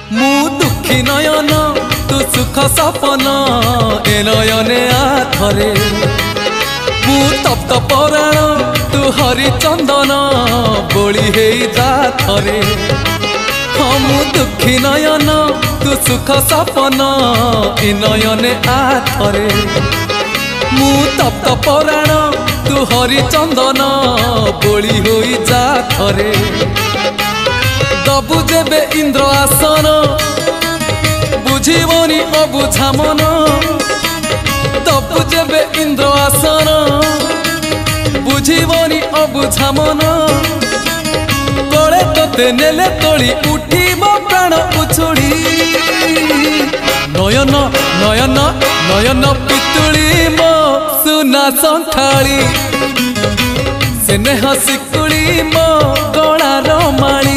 मु दुखी नयन तू सुख सपन ए नयने आथरे मु तप्त पराण तू हरिचंदन बोली हे जा थरे। हाँ मु दुखी नयन तू सुख सपन ए नयने आथरे मु तप्त पराण तू हरिचंदन बोली हो जा थरे। दबु जेबे इंद्र आसन बुझीबनी अबुझा मन दबु जेबे इंद्र आसन बुझीबनी अबुझा मन कले तोते नेले तोली उठीब प्राण उछुड़ी नयन नयन नयन पितुड़ी मो सुना संथाली स्नेह शिकुड़ी मो गलार माली।